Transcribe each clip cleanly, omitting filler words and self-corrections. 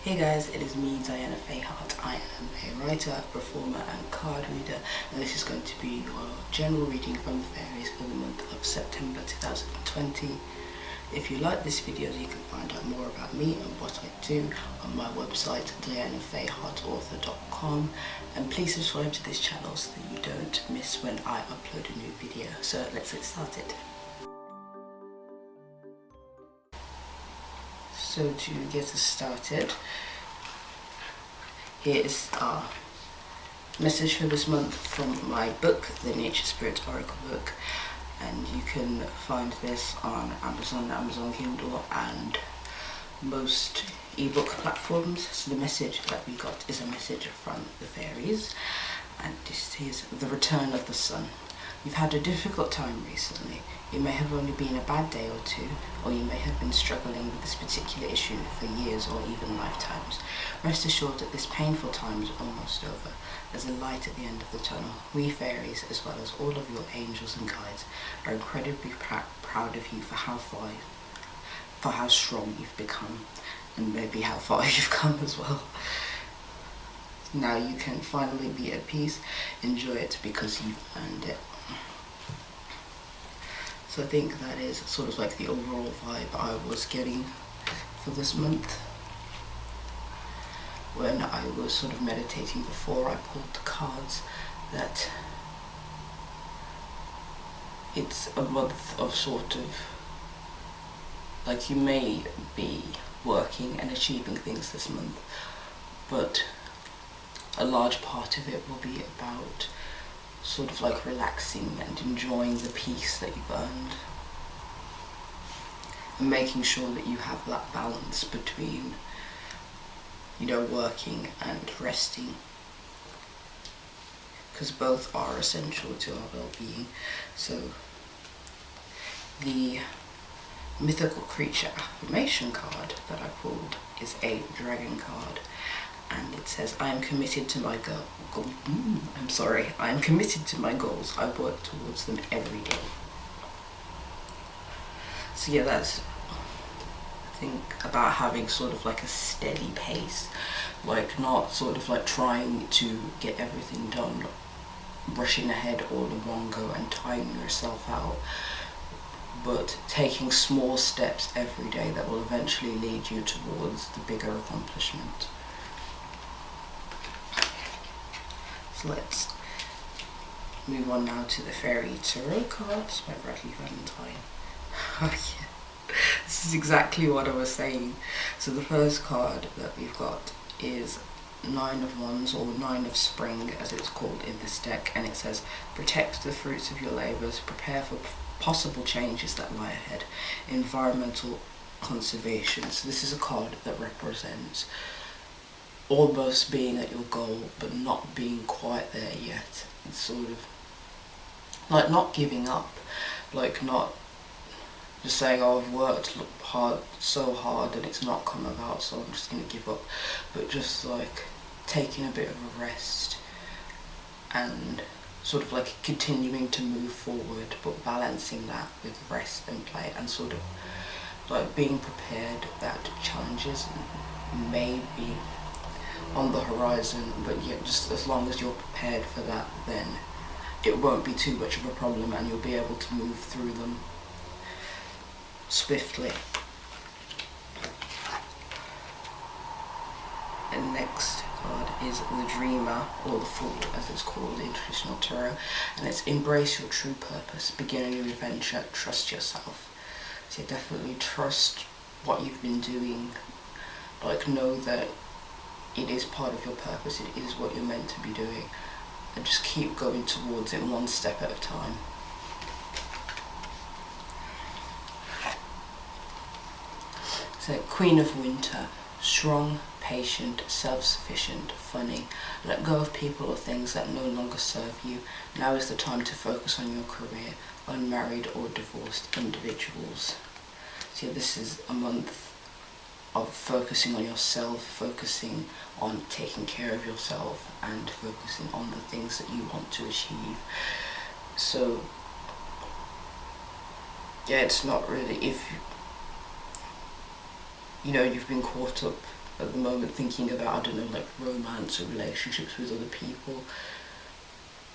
Hey guys, it is me, Diana Faehart. I am a writer, performer and card reader, and this is going to be your general reading from the fairies for the month of September 2020. If you like this video, you can find out more about me and what I do on my website, dianafaihartauthor.com, and please subscribe to this channel so that you don't miss when I upload a new video. So let's get started. So to get us started, here is our message for this month from my book, the Nature Spirit Oracle book, and you can find this on Amazon Kindle and most ebook platforms. So the message that we got is a message from the fairies, and this is the return of the sun. You've had a difficult time recently. It may have only been a bad day or two, or you may have been struggling with this particular issue for years or even lifetimes. Rest assured that this painful time is almost over. There's a light at the end of the tunnel. We fairies, as well as all of your angels and guides, are incredibly proud of you for how strong you've become, and maybe how far you've come as well. Now you can finally be at peace. Enjoy it because you've earned it. So I think that is sort of like the overall vibe I was getting for this month when I was sort of meditating before I pulled the cards, that it's a month of sort of like you may be working and achieving things this month, but a large part of it will be about sort of like relaxing and enjoying the peace that you've earned, and making sure that you have that balance between, you know, working and resting, because both are essential to our well-being. So the mythical creature affirmation card that I pulled is a dragon card, and it says, I am committed to my I am committed to my goals. I work towards them every day. So yeah, that's, I think, about having sort of like a steady pace, like not sort of like trying to get everything done, rushing ahead all in one go and tiring yourself out, but taking small steps every day that will eventually lead you towards the bigger accomplishment. Let's move on now to the Fairy Tarot cards by Radleigh, Valentine. Oh yeah, this is exactly what I was saying. So the first card that we've got is Nine of Wands, or Nine of Spring as it's called in this deck, and it says, protect the fruits of your labours, prepare for possible changes that lie ahead, environmental conservation. So this is a card that represents almost being at your goal but not being quite there yet. It's sort of like not giving up, like not just saying, oh, I've worked so hard and it's not come about, so I'm just going to give up, but just like taking a bit of a rest and sort of like continuing to move forward, but balancing that with rest and play, and sort of like being prepared that challenges may be on the horizon, but yet just as long as you're prepared for that, then it won't be too much of a problem and you'll be able to move through them swiftly. And next card is the Dreamer, or the Fool as it's called in traditional tarot, and it's embrace your true purpose, begin a new adventure, trust yourself. So definitely trust what you've been doing, like know that it is part of your purpose, it is what you're meant to be doing, and just keep going towards it one step at a time. So Queen of Winter, strong, patient, self-sufficient, funny, let go of people or things that no longer serve you. Now is the time to focus on your career, unmarried or divorced individuals. So this is a month of focusing on yourself, focusing on taking care of yourself, and focusing on the things that you want to achieve. So yeah, it's not really, if you know you've been caught up at the moment thinking about, I don't know, like romance or relationships with other people.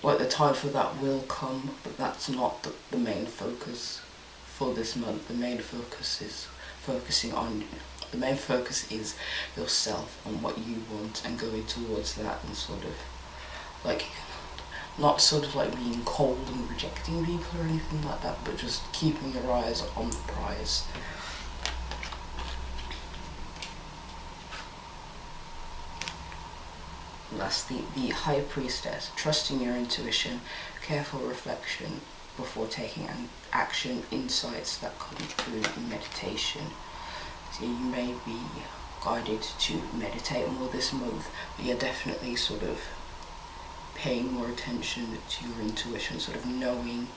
Like the time for that will come, but that's not the main focus for this month. The main focus is the main focus is yourself, on what you want, and going towards that, and sort of like, not sort of like being cold and rejecting people or anything like that, but just keeping your eyes on the prize. Lastly, the High Priestess, trusting your intuition, careful reflection before taking an action, insights that come through meditation. So you may be guided to meditate more this month, but you're definitely sort of paying more attention to your intuition, sort of knowing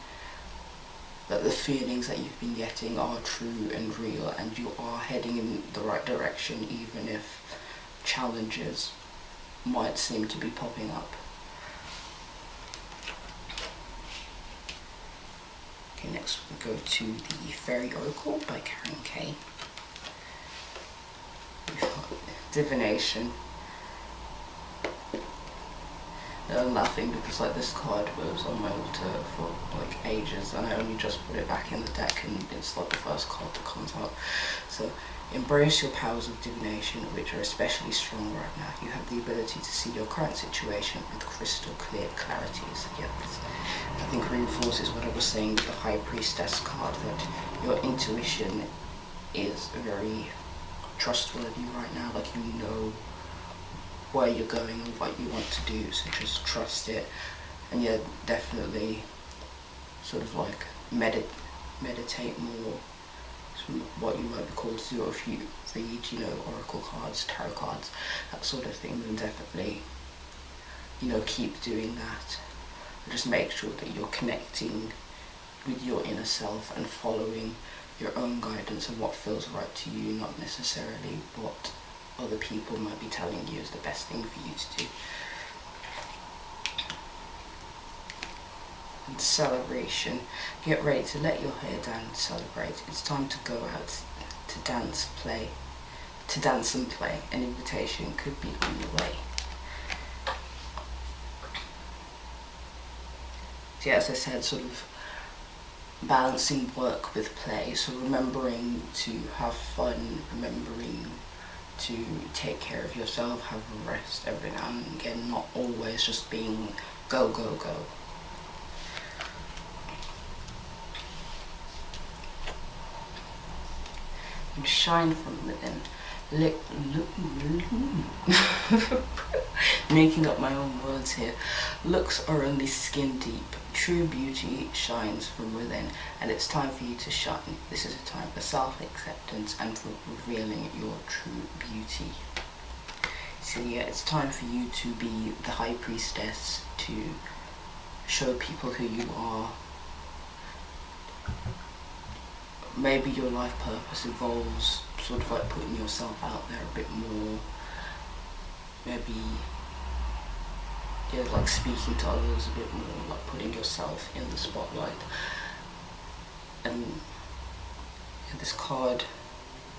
that the feelings that you've been getting are true and real, and you are heading in the right direction, even if challenges might seem to be popping up. Okay, next we'll go to the Fairy Oracle by Karen Kay. We've got Divination. No, I'm laughing because like this card was on my altar for like ages, and I only just put it back in the deck, and it's like the first card that comes out. So, embrace your powers of divination, which are especially strong right now. You have the ability to see your current situation with crystal clear clarity. So yeah, I think reinforces what I was saying with the High Priestess card, that your intuition is very trustworthy right now. Like, you know where you're going and what you want to do, so just trust it. And yeah, definitely sort of like meditate more, what you might be called to do, or if you read, you know, oracle cards, tarot cards, that sort of thing, then definitely, you know, keep doing that. Just make sure that you're connecting with your inner self and following your own guidance and what feels right to you, not necessarily what other people might be telling you is the best thing for you to do. And celebration. Get ready to let your hair down and celebrate. It's time to go out to dance, and play. An invitation could be on your way. So yeah, as I said, sort of balancing work with play. So remembering to have fun, remembering to take care of yourself, have a rest every now and again, not always just being go, go, go. And shine from within. Making up my own words here. Looks are only skin deep. True beauty shines from within, and it's time for you to shine. This is a time for self-acceptance and for revealing your true beauty. So yeah, it's time for you to be the High Priestess, to show people who you are. Maybe your life purpose involves sort of like putting yourself out there a bit more. Maybe, yeah, like speaking to others a bit more, like putting yourself in the spotlight. And yeah, this card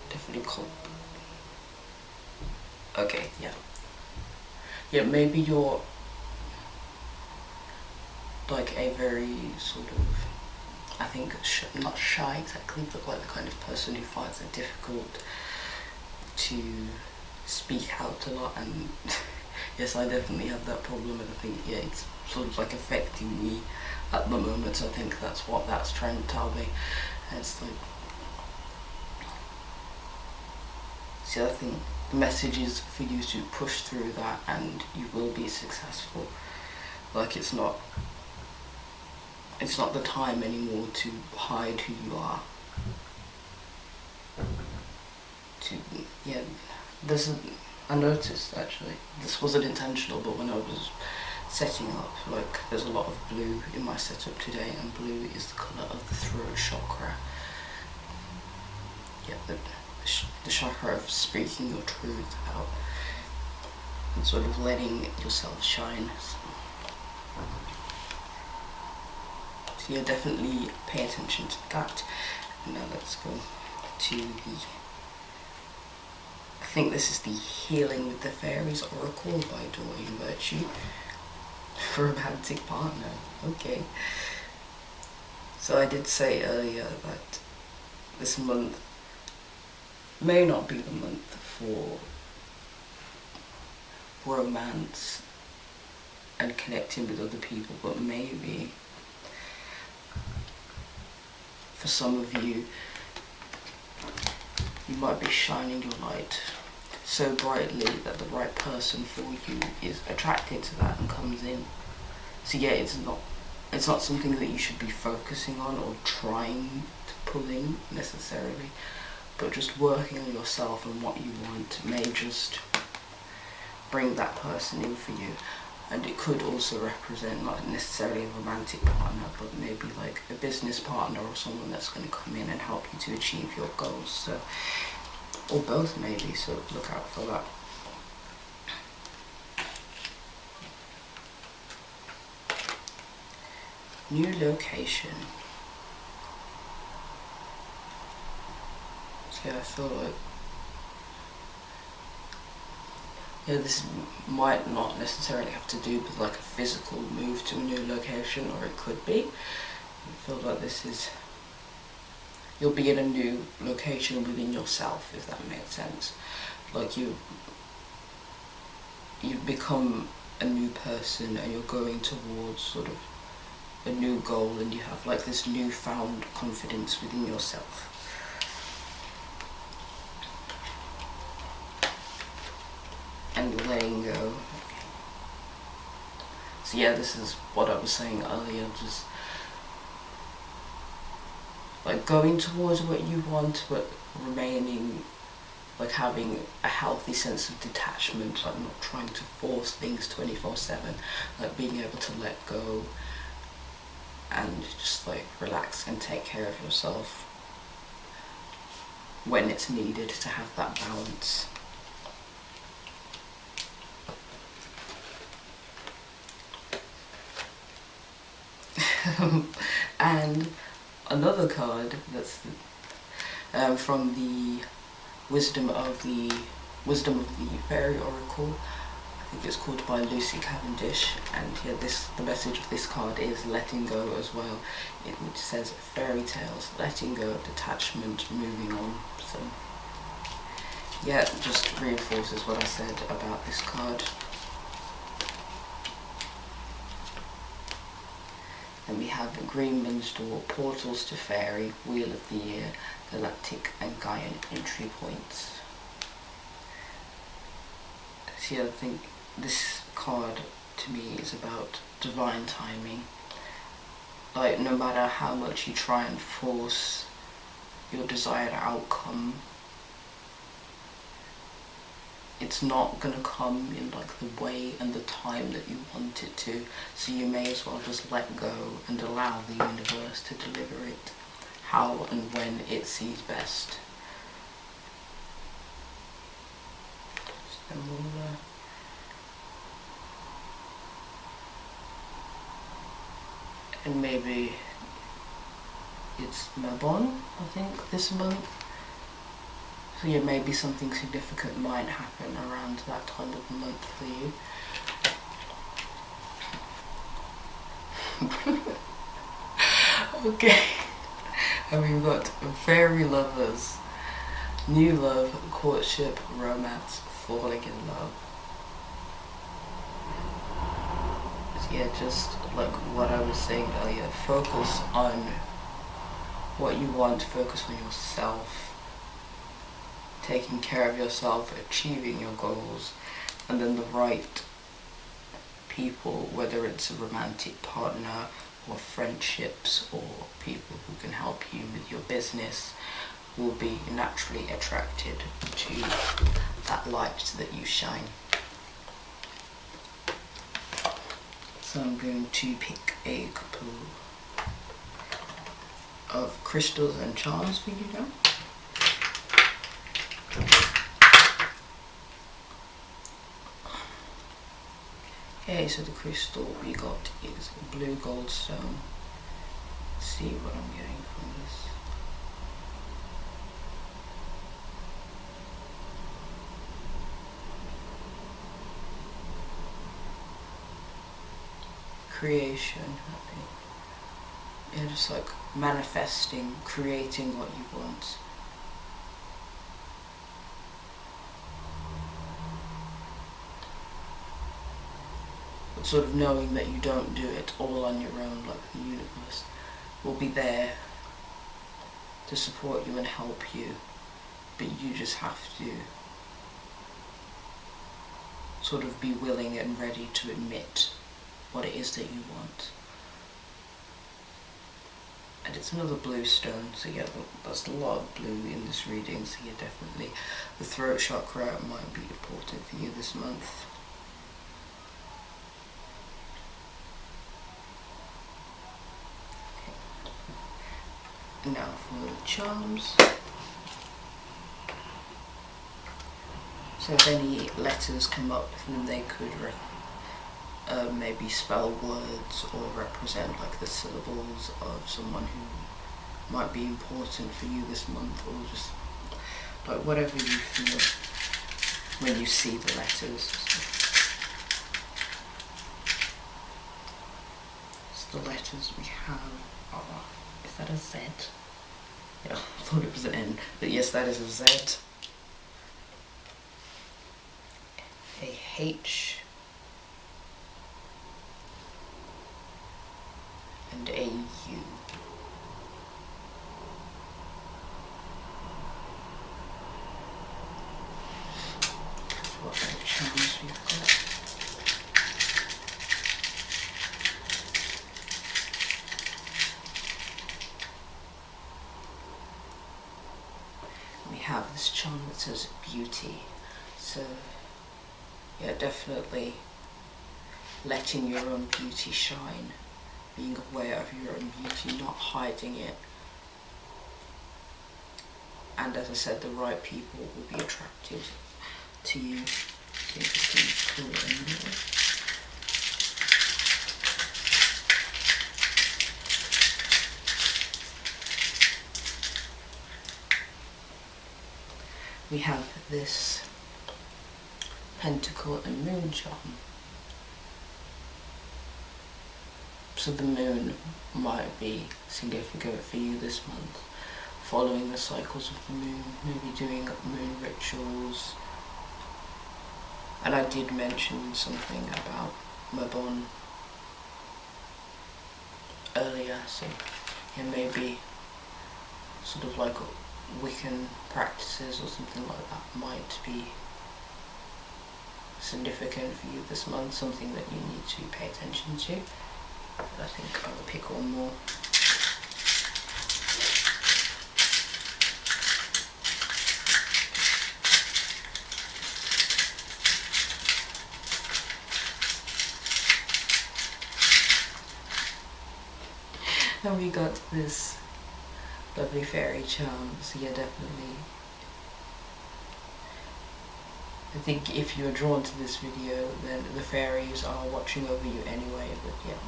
definitely called. Okay, yeah. Yeah, maybe you're like a very sort of, I think, not shy exactly, but like the kind of person who finds it difficult to speak out a lot. And yes, I definitely have that problem, and I think, yeah, it's sort of like affecting me at the moment. So I think that's what that's trying to tell me. And it's like, so I think the message is for you to push through that, and you will be successful. Like, it's not the time anymore to hide who you are. I noticed actually, this wasn't intentional, but when I was setting up, like, there's a lot of blue in my setup today, and blue is the colour of the throat chakra. Yeah, the chakra of speaking your truth out and sort of letting yourself shine. So yeah, definitely pay attention to that. Now let's go to the think this is the Healing with the Fairies Oracle by Doreen Witchy. Romantic partner. Okay. So I did say earlier that this month may not be the month for romance and connecting with other people, but maybe for some of you, you might be shining your light so brightly that the right person for you is attracted to that and comes in. So yeah, it's not something that you should be focusing on or trying to pull in necessarily, but just working on yourself and what you want may just bring that person in for you. And it could also represent not necessarily a romantic partner, but maybe like a business partner or someone that's going to come in and help you to achieve your goals. So, or both maybe, so look out for that. New location. So yeah, I feel like, yeah, this might not necessarily have to do with like a physical move to a new location, or it could be. I feel like this is, you'll be in a new location within yourself, if that makes sense. Like you've become a new person and you're going towards sort of a new goal, and you have like this newfound confidence within yourself. And letting go. Okay. So yeah, this is what I was saying earlier, just like going towards what you want, but remaining, like having a healthy sense of detachment, like not trying to force things 24/7, like being able to let go and just like relax and take care of yourself when it's needed to have that balance. And another card that's from the Wisdom of the Fairy Oracle. I think it's called by Lucy Cavendish, and here the message of this card is letting go as well. It says fairy tales, letting go, detachment, moving on. So yeah, it just reinforces what I said about this card. And we have Greenman's Door, Portals to Fairy, Wheel of the Year, Galactic and Gaian entry points. So yeah, I think this card to me is about divine timing. Like no matter how much you try and force your desired outcome, it's not gonna come in like the way and the time that you want it to. So you may as well just let go and allow the universe to deliver it how and when it sees best. And maybe it's Mabon, I think, this month. So yeah, maybe something significant might happen around that time of the month for you. Okay. And we've got fairy lovers, new love, courtship, romance, falling in love. So yeah, just like what I was saying earlier, focus on what you want, focus on yourself, taking care of yourself, achieving your goals, and then the right people, whether it's a romantic partner or friendships or people who can help you with your business, will be naturally attracted to that light that you shine. So I'm going to pick a couple of crystals and charms for you now. Okay, so the crystal we got is blue goldstone. Let's see what I'm getting from this. creation, I think. Yeah, just like manifesting, creating what you want. But sort of knowing that you don't do it all on your own, like the universe will be there to support you and help you, but you just have to sort of be willing and ready to admit what it is that you want. And it's another blue stone, so yeah, there's a lot of blue in this reading, so yeah, definitely the throat chakra might be important for you this month. Okay. Now for the charms. So if any letters come up, then they could maybe spell words or represent like the syllables of someone who might be important for you this month, or just like whatever you feel when you see the letters. So the letters we have are, is that a Z? Yeah, I thought it was an N, but yes, that is a Z. A H and a U. What other charms we've got? We have this charm that says beauty. So yeah, definitely letting your own beauty shine, being aware of your own beauty, not hiding it. And as I said, the right people will be attracted to you. See if we can pull it in there. We have this Pentacle and Moon charm. So the moon might be significant for you this month, following the cycles of the moon, maybe doing moon rituals. And I did mention something about Mabon earlier, so yeah, maybe sort of like Wiccan practices or something like that might be significant for you this month, something that you need to pay attention to. But I think I will pick one more. And we got this lovely fairy charm, so yeah, definitely. I think if you're drawn to this video, then the fairies are watching over you anyway, but yeah,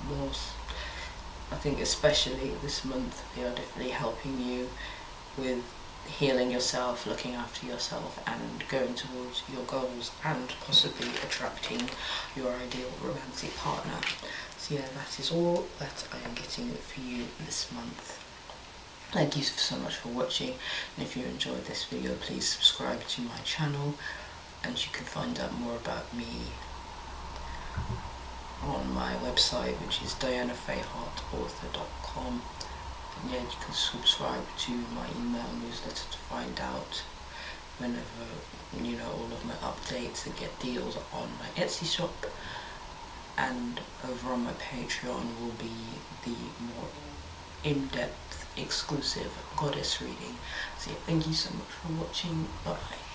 I think especially this month, they are definitely helping you with healing yourself, looking after yourself, and going towards your goals, and possibly attracting your ideal romantic partner. So yeah, that is all that I am getting for you this month. Thank you so much for watching, and if you enjoyed this video, please subscribe to my channel, and you can find out more about me on my website, which is dianafaehartauthor.com. And yeah, you can subscribe to my email newsletter to find out whenever, you know, all of my updates, and get deals on my Etsy shop. And over on my Patreon will be the more in-depth, exclusive goddess reading. So yeah, thank you so much for watching. Bye.